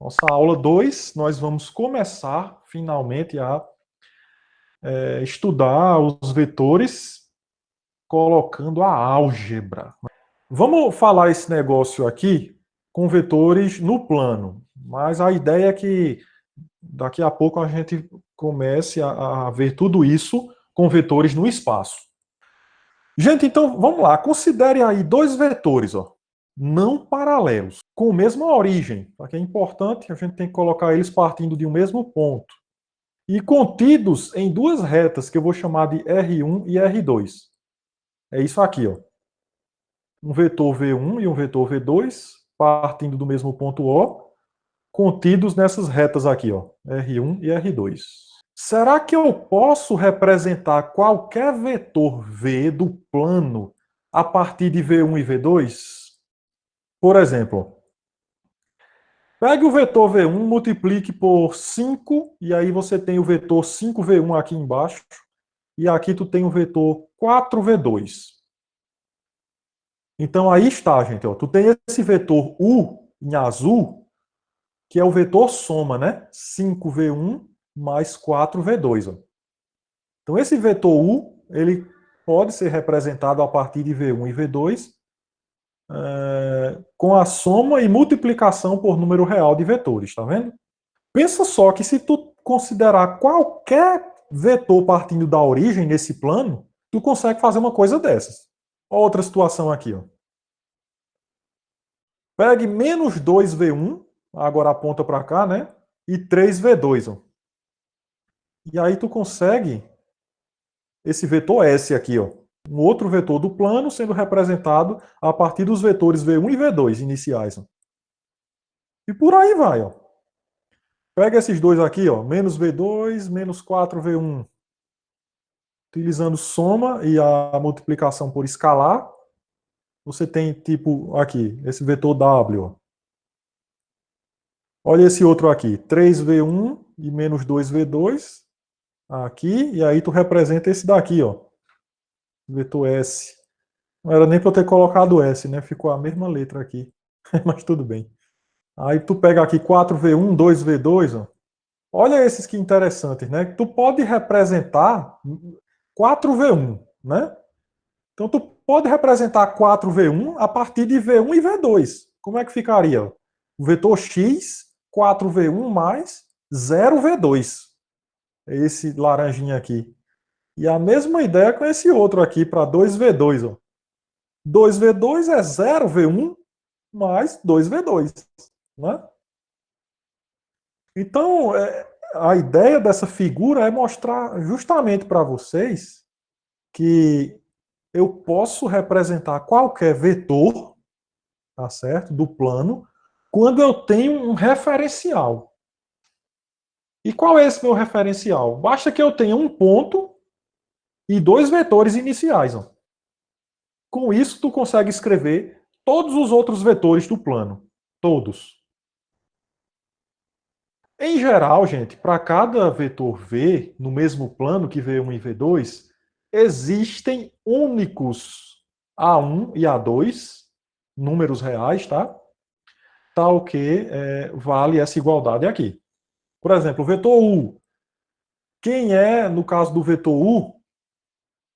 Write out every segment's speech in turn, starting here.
Nossa aula 2, nós vamos começar finalmente a estudar os vetores colocando a álgebra. Vamos falar esse negócio aqui com vetores no plano, mas a ideia é que daqui a pouco a gente comece a ver tudo isso com vetores no espaço. Gente, então vamos lá, considere aí dois vetores, ó, não paralelos, com a mesma origem. Aqui é importante, a gente tem que colocar eles partindo de um mesmo ponto. E contidos em duas retas que eu vou chamar de R1 e R2. É isso aqui, ó. Um vetor V1 e um vetor V2 partindo do mesmo ponto O, contidos nessas retas aqui, ó, R1 e R2. Será que eu posso representar qualquer vetor V do plano a partir de V1 e V2? Por exemplo, pegue o vetor V1, multiplique por 5, e aí você tem o vetor 5V1 aqui embaixo, e aqui tu tem o vetor 4V2. Então aí está, gente, ó, tu tem esse vetor U em azul, que é o vetor soma, né? 5V1 mais 4V2. Ó. Então esse vetor U, ele pode ser representado a partir de V1 e V2 com a soma e multiplicação por número real de vetores, tá vendo? Pensa só que se tu considerar qualquer vetor partindo da origem nesse plano, tu consegue fazer uma coisa dessas. Outra situação aqui, ó. Pegue menos 2V1, agora aponta para cá, né? E 3V2. Ó. E aí tu consegue esse vetor S aqui, ó. Um outro vetor do plano sendo representado a partir dos vetores V1 e V2 iniciais. Ó. E por aí vai, ó. Pega esses dois aqui, ó, menos V2, menos 4V1. Utilizando soma e a multiplicação por escalar, você tem tipo aqui, esse vetor W. Ó. Olha esse outro aqui, 3V1 e menos 2V2 aqui, e aí tu representa esse daqui, ó, vetor S. Não era nem para eu ter colocado S, né? Ficou a mesma letra aqui, mas tudo bem. Aí tu pega aqui 4V1, 2V2, ó. Olha esses que interessantes, né? Tu pode representar 4V1, né? Então tu pode representar 4V1 a partir de V1 e V2. Como é que ficaria? O vetor X, 4V1 mais 0V2. É esse laranjinha aqui. E a mesma ideia com esse outro aqui para 2V2. Ó. 2V2 é 0V1 mais 2V2. Né? Então, a ideia dessa figura é mostrar justamente para vocês que eu posso representar qualquer vetor, tá certo, do plano, quando eu tenho um referencial. E qual é esse meu referencial? Basta que eu tenha um ponto e dois vetores iniciais. Ó. Com isso, tu consegue escrever todos os outros vetores do plano. Todos. Em geral, gente, para cada vetor V, no mesmo plano que V1 e V2, existem únicos A1 e A2, números reais, tá? Tal que vale essa igualdade aqui. Por exemplo, o vetor U. Quem é, no caso do vetor U,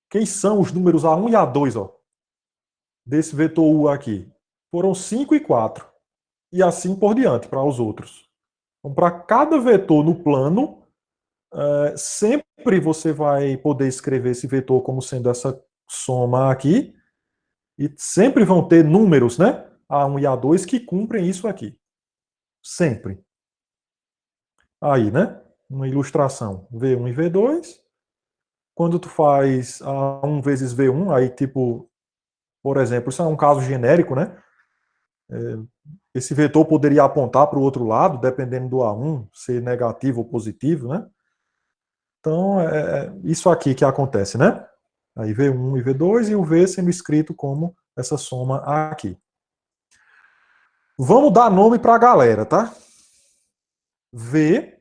quem são os números A1 e A2, ó, desse vetor U aqui? Foram 5 e 4. E assim por diante, para os outros. Então, para cada vetor no plano, sempre você vai poder escrever esse vetor como sendo essa soma aqui, e sempre vão ter números, né? A1 e A2 que cumprem isso aqui. Sempre. Aí, né? Uma ilustração. V1 e V2. Quando tu faz A1 vezes V1, aí tipo, por exemplo, isso é um caso genérico, né? Esse vetor poderia apontar para o outro lado, dependendo do A1, ser negativo ou positivo, né? Então, é isso aqui que acontece, né? Aí V1 e V2 e o V sendo escrito como essa soma aqui. Vamos dar nome para a galera, tá? V,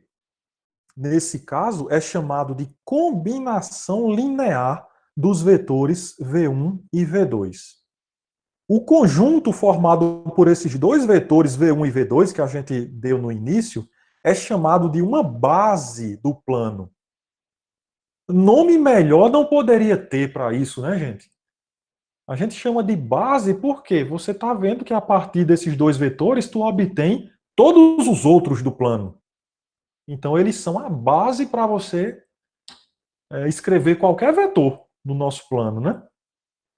nesse caso, é chamado de combinação linear dos vetores V1 e V2. O conjunto formado por esses dois vetores, V1 e V2, que a gente deu no início, é chamado de uma base do plano. Nome melhor não poderia ter para isso, né, gente? A gente chama de base porque você está vendo que a partir desses dois vetores tu obtém todos os outros do plano. Então eles são a base para você escrever qualquer vetor no nosso plano, né?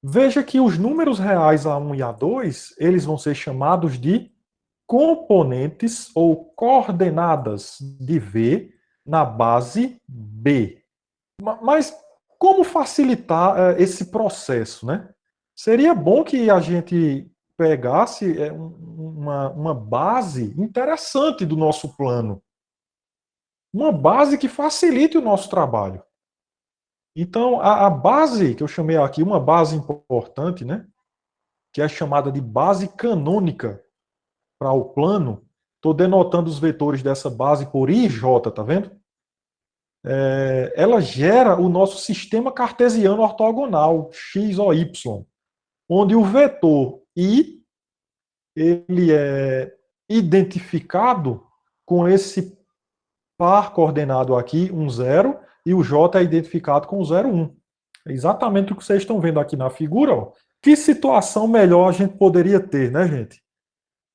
Veja que os números reais A1 e A2, eles vão ser chamados de componentes ou coordenadas de V na base B. Mas como facilitar esse processo, né? Seria bom que a gente pegasse uma base interessante do nosso plano. Uma base que facilite o nosso trabalho. Então, a base que eu chamei aqui, uma base importante, né? Que é chamada de base canônica para o plano. Estou denotando os vetores dessa base por I e J, tá vendo? Ela gera o nosso sistema cartesiano ortogonal, x ou y, onde o vetor I ele é identificado com esse par coordenado aqui, 1, 0, e o J é identificado com 0, 1. É exatamente o que vocês estão vendo aqui na figura. Ó. Que situação melhor a gente poderia ter, né, gente?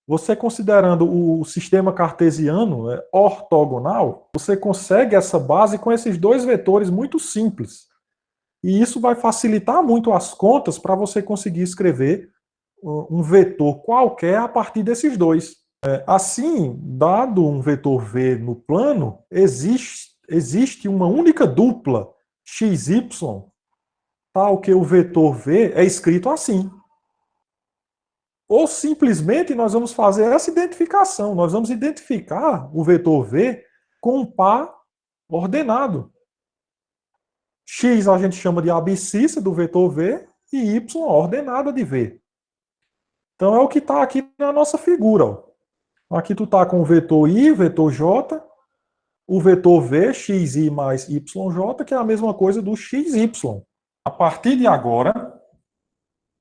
Você considerando o sistema cartesiano ortogonal, você consegue essa base com esses dois vetores muito simples. E isso vai facilitar muito as contas para você conseguir escrever um vetor qualquer a partir desses dois. Assim, dado um vetor V no plano, existe uma única dupla XY, tal que o vetor V é escrito assim. Ou simplesmente nós vamos fazer essa identificação. Nós vamos identificar o vetor V com um par ordenado. X a gente chama de abscissa do vetor V e Y a ordenada de V. Então é o que está aqui na nossa figura. Ó. Aqui tu está com o vetor I, vetor J, o vetor V, xi mais yj, que é a mesma coisa do xy. A partir de agora,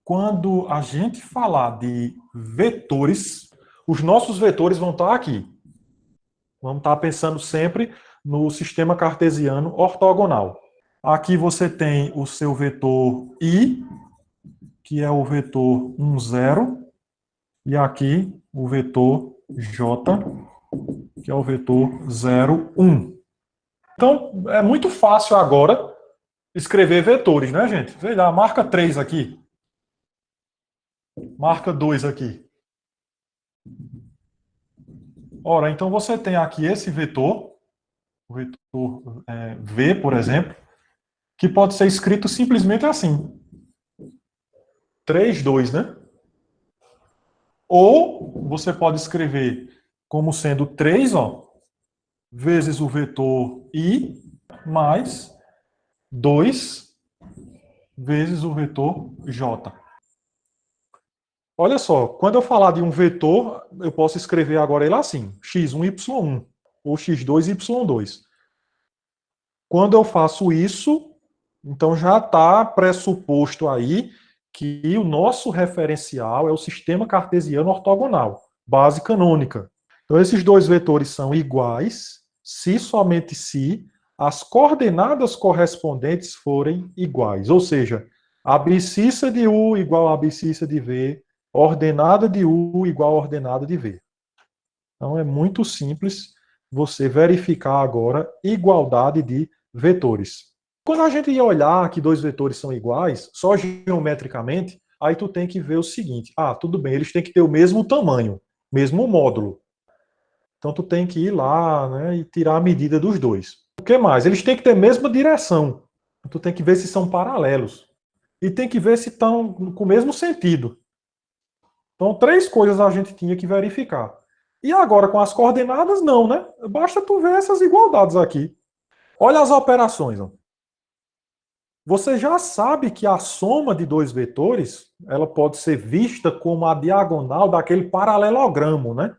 quando a gente falar de vetores, os nossos vetores vão estar aqui. Vamos estar pensando sempre no sistema cartesiano ortogonal. Aqui você tem o seu vetor I, que é o vetor 1, 0, e aqui o vetor J, que é o vetor 0, 1. Então, é muito fácil agora escrever vetores, né, gente? Veja lá, marca 3 aqui. Marca 2 aqui. Ora, então você tem aqui esse vetor, o vetor V, por exemplo, que pode ser escrito simplesmente assim. 3, 2, né? Ou você pode escrever como sendo 3, ó, vezes o vetor I, mais 2 vezes o vetor J. Olha só, quando eu falar de um vetor, eu posso escrever agora ele assim, x1, y1, ou x2, y2. Quando eu faço isso, então já está pressuposto aí que o nosso referencial é o sistema cartesiano ortogonal, base canônica. Então esses dois vetores são iguais se somente se as coordenadas correspondentes forem iguais, ou seja, a abscissa de U igual a abscissa de V, ordenada de U igual a ordenada de V. Então é muito simples você verificar agora igualdade de vetores. Quando a gente ia olhar que dois vetores são iguais, só geometricamente, aí tu tem que ver o seguinte, tudo bem, eles têm que ter o mesmo tamanho, mesmo módulo. Então tu tem que ir lá, né, e tirar a medida dos dois. O que mais? Eles têm que ter a mesma direção. Tu tem que ver se são paralelos. E tem que ver se estão com o mesmo sentido. Então, 3 coisas a gente tinha que verificar. E agora, com as coordenadas, não, né? Basta tu ver essas igualdades aqui. Olha as operações. Ó. Você já sabe que a soma de dois vetores, ela pode ser vista como a diagonal daquele paralelogramo, né?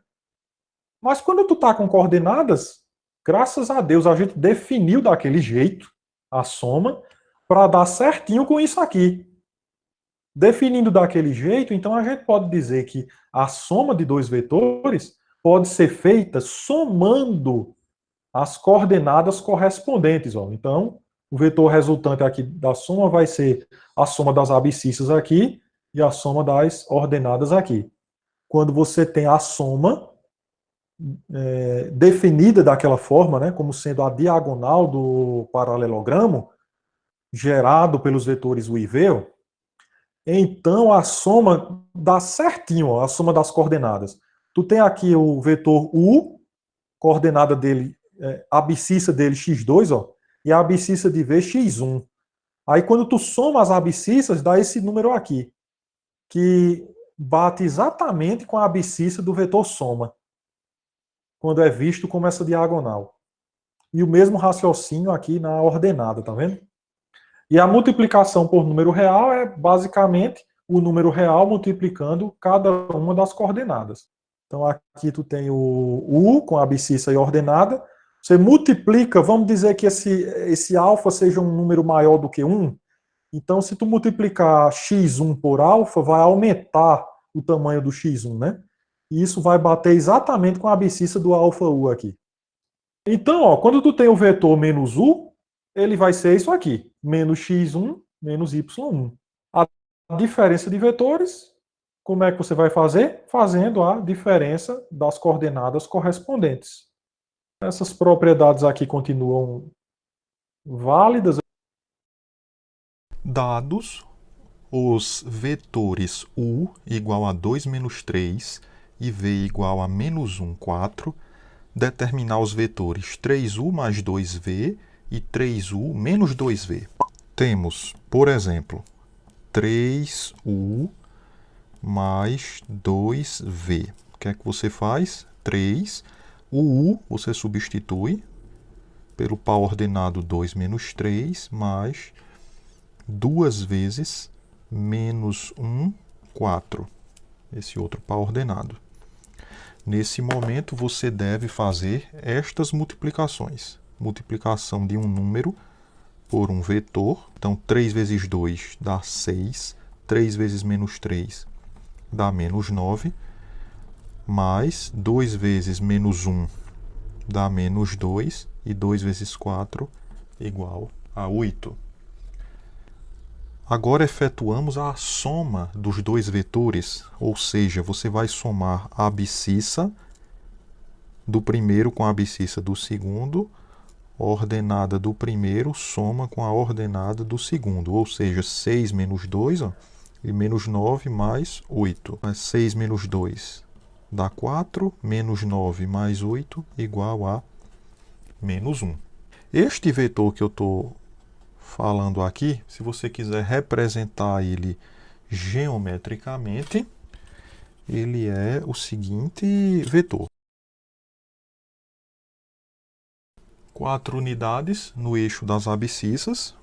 Mas quando tu tá com coordenadas, graças a Deus a gente definiu daquele jeito a soma para dar certinho com isso aqui. Definindo daquele jeito, então a gente pode dizer que a soma de dois vetores pode ser feita somando as coordenadas correspondentes. Ó. Então, o vetor resultante aqui da soma vai ser a soma das abscissas aqui e a soma das ordenadas aqui. Quando você tem a soma definida daquela forma, né, como sendo a diagonal do paralelogramo, gerado pelos vetores U e V, então a soma dá certinho, ó, a soma das coordenadas. Tu tem aqui o vetor U, coordenada dele, a abscissa dele x2, ó, e a abscissa de V x1. Aí quando tu soma as abscissas, dá esse número aqui, que bate exatamente com a abscissa do vetor soma, quando é visto como essa diagonal. E o mesmo raciocínio aqui na ordenada, tá vendo? E a multiplicação por número real é basicamente o número real multiplicando cada uma das coordenadas. Então aqui tu tem o U com a abscissa e ordenada. Você multiplica, vamos dizer que esse alfa seja um número maior do que 1. Então se tu multiplicar x1 por alfa, vai aumentar o tamanho do x1, né? E isso vai bater exatamente com a abscissa do alfa U aqui. Então, ó, quando tu tem o vetor menos U, ele vai ser isso aqui, menos x1 menos y1. A diferença de vetores, como é que você vai fazer? Fazendo a diferença das coordenadas correspondentes. Essas propriedades aqui continuam válidas. Dados os vetores U igual a 2 menos 3 e V igual a menos 1, 4, determinar os vetores 3U mais 2V e 3U menos 2V. Temos, por exemplo, 3U mais 2V. O que é que você faz? 3. O U você substitui pelo par ordenado 2 menos 3 mais 2 vezes menos 1, 4. Esse outro par ordenado. Nesse momento, você deve fazer estas multiplicações. Multiplicação de um número por um vetor. Então, 3 vezes 2 dá 6. 3 vezes menos 3 dá menos 9. Mais 2 vezes menos 1 dá menos 2. E 2 vezes 4 igual a 8. Agora efetuamos a soma dos dois vetores, ou seja, você vai somar a abscissa do primeiro com a abscissa do segundo, a ordenada do primeiro soma com a ordenada do segundo, ou seja, 6 menos 2 ó, e menos 9 mais 8. 6 menos 2 dá 4, menos 9 mais 8 igual a menos 1. Este vetor que eu estou falando aqui, se você quiser representar ele geometricamente, ele é o seguinte vetor. 4 unidades no eixo das abscissas,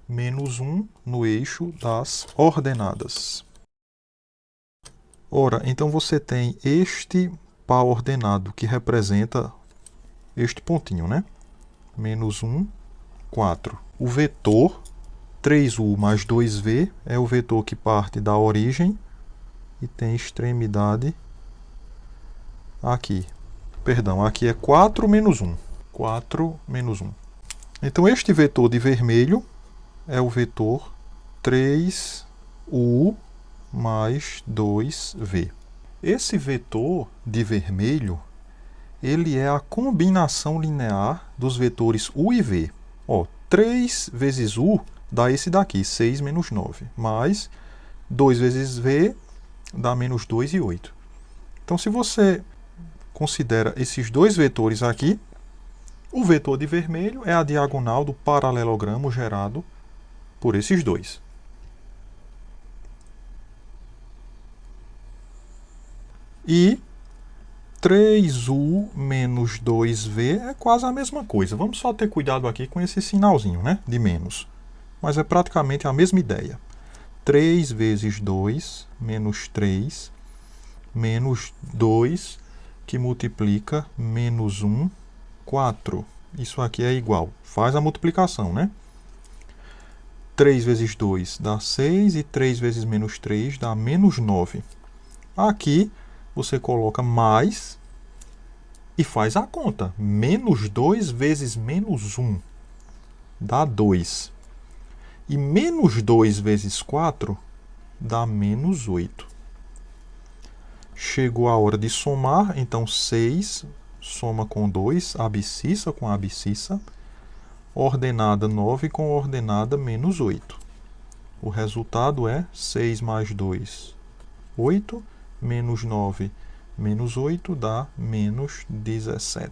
menos 1 no eixo das ordenadas. Ora, então você tem este par ordenado que representa este pontinho, né? Menos 1, 4. O vetor 3U mais 2V é o vetor que parte da origem e tem extremidade aqui. Perdão, aqui é 4 menos 1. 4 menos 1. Então, este vetor de vermelho é o vetor 3U mais 2V. Esse vetor de vermelho ele é a combinação linear dos vetores U e V. Ó, 3 vezes U dá esse daqui, 6 menos 9. Mais 2 vezes V dá menos 2 e 8. Então, se você considera esses dois vetores aqui, o vetor de vermelho é a diagonal do paralelogramo gerado por esses dois. E 3U menos 2V é quase a mesma coisa. Vamos só ter cuidado aqui com esse sinalzinho, né, de menos. Mas é praticamente a mesma ideia. 3 vezes 2 menos 3 menos 2 que multiplica menos 1, 4. Isso aqui é igual. Faz a multiplicação, né? 3 vezes 2 dá 6 e 3 vezes menos 3 dá menos 9. Aqui você coloca mais e faz a conta. Menos 2 vezes menos 1 dá 2. E menos 2 vezes 4 dá menos 8. Chegou a hora de somar, então 6 soma com 2, abscissa com abscissa, ordenada 9 com ordenada menos 8. O resultado é 6 mais 2, 8, menos 9, menos 8 dá menos 17.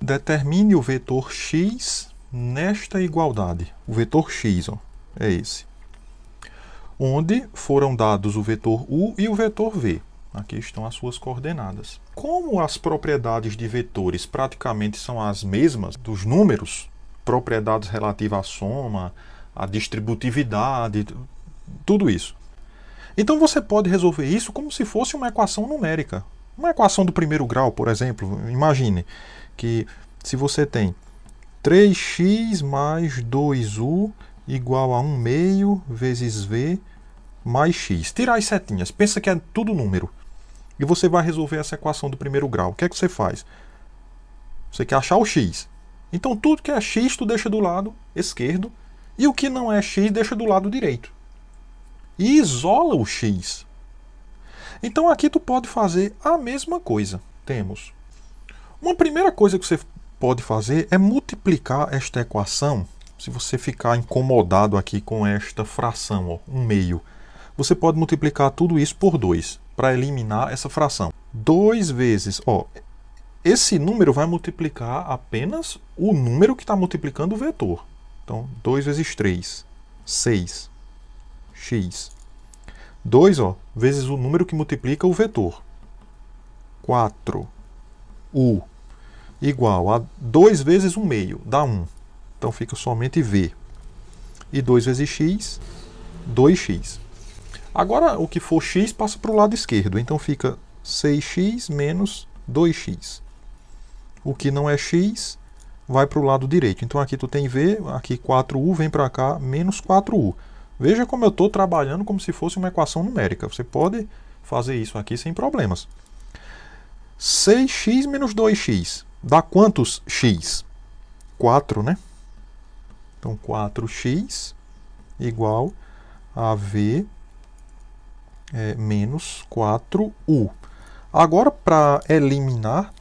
Determine o vetor x nesta igualdade. O vetor x, ó, é esse. Onde foram dados o vetor u e o vetor v. Aqui estão as suas coordenadas. Como as propriedades de vetores praticamente são as mesmas dos números, propriedades relativas à soma, à distributividade, tudo isso. Então você pode resolver isso como se fosse uma equação numérica. Uma equação do primeiro grau, por exemplo. Imagine que se você tem 3x mais 2u igual a 1 meio vezes v mais x. Tirar as setinhas. Pensa que é tudo número. E você vai resolver essa equação do primeiro grau. O que é que você faz? Você quer achar o x. Então tudo que é x tu deixa do lado esquerdo e o que não é x deixa do lado direito. E isola o x. Então aqui tu pode fazer a mesma coisa. Temos uma primeira coisa que você pode fazer é multiplicar esta equação. Se você ficar incomodado aqui com esta fração, ó, 1 meio, você pode multiplicar tudo isso por 2 para eliminar essa fração. 2 vezes, ó, esse número vai multiplicar apenas o número que está multiplicando o vetor. Então, 2 vezes 3, 6, x. 2, ó, vezes o número que multiplica o vetor, 4, u, igual a 2 vezes 1 meio, dá 1. Então, fica somente v. E 2 vezes x, 2x. Agora, o que for x passa para o lado esquerdo. Então, fica 6x menos 2x. O que não é x vai para o lado direito. Então, aqui tu tem v, aqui 4u, vem para cá, menos 4u. Veja como eu estou trabalhando como se fosse uma equação numérica. Você pode fazer isso aqui sem problemas. 6x menos 2x. Dá quantos x? 4, né? Então, 4x igual a v menos 4u. Agora, para eliminar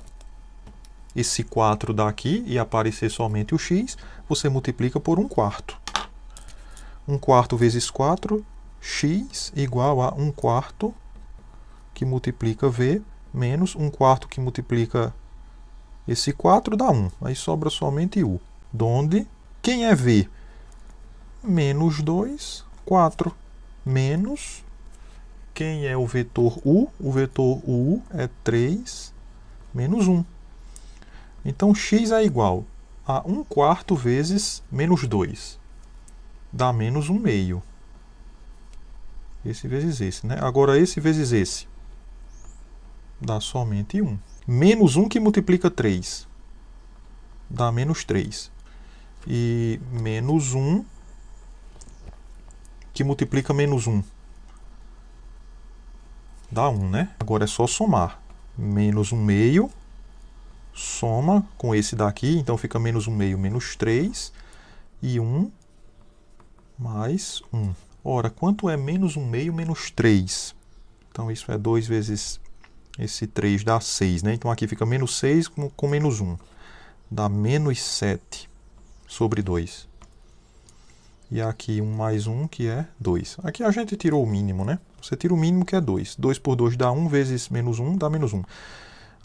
esse 4 daqui e aparecer somente o x, você multiplica por 1/4. 1/4 vezes 4, x igual a 1/4 que multiplica v, menos 1/4 que multiplica esse 4 dá 1. Aí sobra somente u. Donde, quem é v? Menos 2, 4. Menos, quem é o vetor u? O vetor u é 3 menos 1. Então, x é igual a 1/4 vezes menos 2. Dá menos 1 meio. Esse vezes esse, né? Agora, esse vezes esse. Dá somente 1. Menos 1 que multiplica 3. Dá menos 3. E menos 1 que multiplica menos 1. Dá 1, né? Agora é só somar. Menos 1 meio. Soma com esse daqui. Então fica menos 1 meio menos 3. E 1 mais 1. Ora, quanto é menos 1 meio menos 3? Então isso é 2 vezes esse 3 dá 6, né? Então aqui fica menos 6 com menos 1. Dá menos 7 sobre 2. E aqui 1 mais 1, que é 2. Aqui a gente tirou o mínimo, né? Você tira o mínimo, que é 2. 2 por 2 dá 1 vezes menos 1, dá menos 1.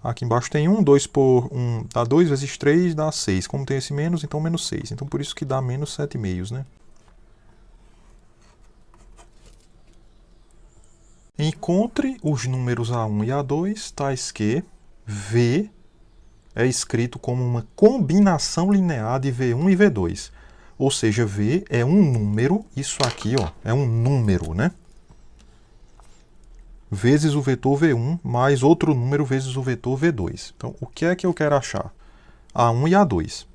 Aqui embaixo tem 1, 2 por 1 dá 2 vezes 3 dá 6. Como tem esse menos, então menos 6. Então por isso que dá menos 7 meios, né? Encontre os números A1 e A2, tais que V é escrito como uma combinação linear de V1 e V2. Ou seja, V é um número, isso aqui ó, é um número, né? Vezes o vetor V1 mais outro número vezes o vetor V2. Então, o que é que eu quero achar? A1 e A2.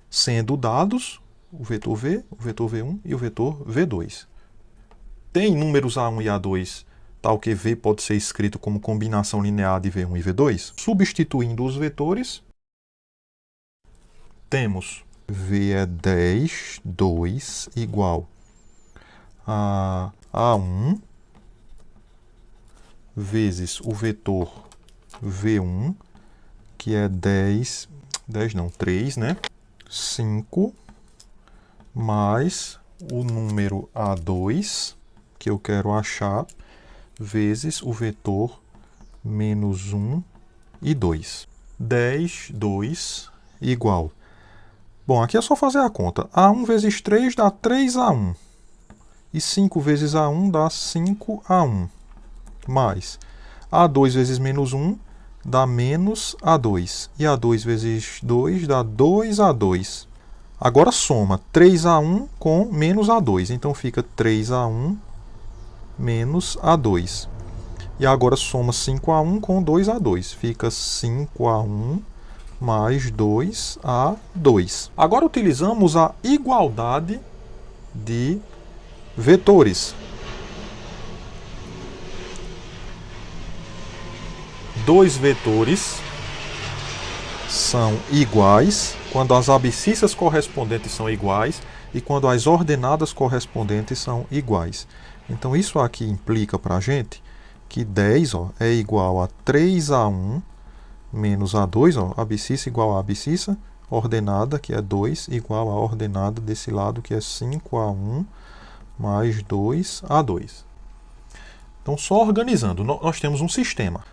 Sendo dados o vetor V, o vetor V1 e o vetor V2. Tem números A1 e A2, tal que V pode ser escrito como combinação linear de V1 e V2. Substituindo os vetores, temos V é 10, 2, igual a A1 vezes o vetor V1, que é 3, né? 5, mais o número A2, que eu quero achar, vezes o vetor menos 1 e 2. 10, 2, igual. Bom, aqui é só fazer a conta. A1 vezes 3 dá 3A1. E 5 vezes A1 dá 5A1. Mais A2 vezes menos 1 dá menos A2. E A2 vezes 2 dá 2A2. Agora soma 3A1 com menos A2. Então fica 3A1 menos A2. E agora soma 5A1 com 2A2. Fica 5A1 mais 2A2. Agora utilizamos a igualdade de vetores. Dois vetores são iguais quando as abscissas correspondentes são iguais e quando as ordenadas correspondentes são iguais. Então isso aqui implica para a gente que 10 é igual a 3A1 menos A2, abscissa igual a abscissa, ordenada, que é 2, igual a ordenada desse lado, que é 5A1 mais 2A2. Então, só organizando, nós temos um sistema.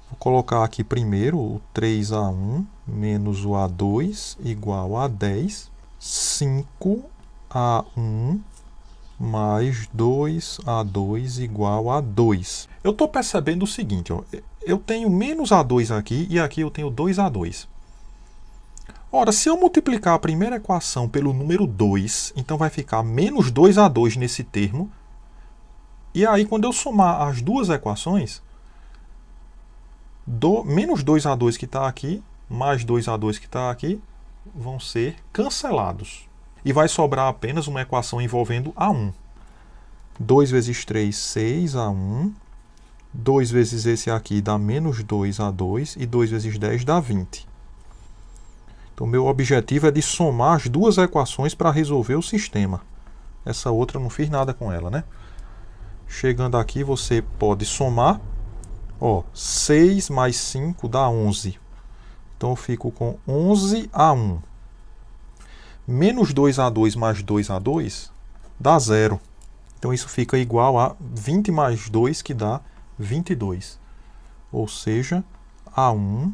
Vou colocar aqui primeiro o 3A1 menos o A2 igual a 10, 5A1 mais 2A2 igual a 2. Eu estou percebendo o seguinte, eu tenho menos A2 aqui e aqui eu tenho 2A2. Ora, se eu multiplicar a primeira equação pelo número 2, então vai ficar menos 2A2 nesse termo. E aí, quando eu somar as duas equações, menos 2A2 que está aqui, mais 2A2 que está aqui, vão ser cancelados. E vai sobrar apenas uma equação envolvendo A1. 2 vezes 3, 6A1. 2 vezes esse aqui dá menos 2A2. E 2 vezes 10 dá 20. Então, meu objetivo é de somar as duas equações para resolver o sistema. Essa outra eu não fiz nada com ela, né? Chegando aqui, você pode somar. 6 mais 5 dá 11. Então, eu fico com 11A1. Menos 2A2 mais 2A2 dá 0. Então, isso fica igual a 20 mais 2, que dá 22. Ou seja, A1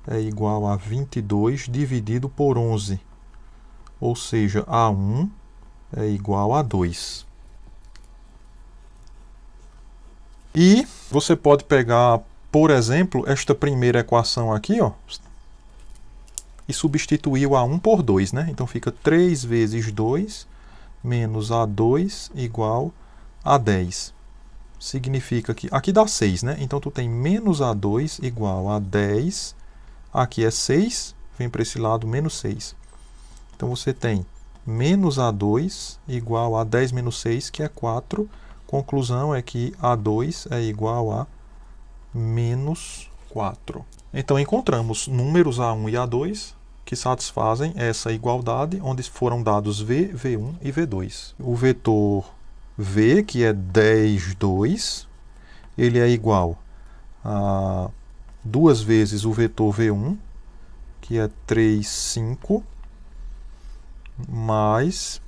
é igual a 22 dividido por 11. Ou seja, A1 é igual a 2. E você pode pegar, por exemplo, esta primeira equação aqui, e substituir o A1 por 2, né? Então fica 3 vezes 2 menos A2 igual a 10. Significa que aqui dá 6, né? Então tu tem menos A2 igual a 10. Aqui é 6, vem para esse lado menos 6. Então você tem menos A2 igual a 10 menos 6, que é 4. Conclusão é que A2 é igual a menos 4. Então encontramos números A1 e A2 que satisfazem essa igualdade, onde foram dados V, V1 e V2. O vetor V, que é 10, 2, ele é igual a 2 vezes o vetor V1, que é 3, 5, mais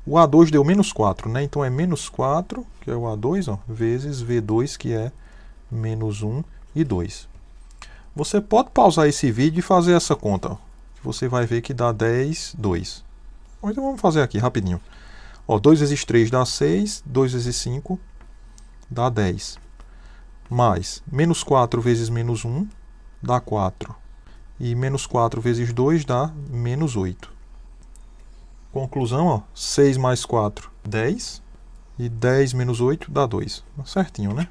o A2 deu menos 4, né? Então é menos 4, que é o A2, vezes V2, que é menos 1 e 2. Você pode pausar esse vídeo e fazer essa conta. Você vai ver que dá 10, 2. Então vamos fazer aqui rapidinho. 2 vezes 3 dá 6, 2 vezes 5 dá 10. Mais menos 4 vezes menos 1 dá 4. E menos 4 vezes 2 dá menos 8. Conclusão, 6 mais 4, 10. E 10 menos 8 dá 2. Certinho, né?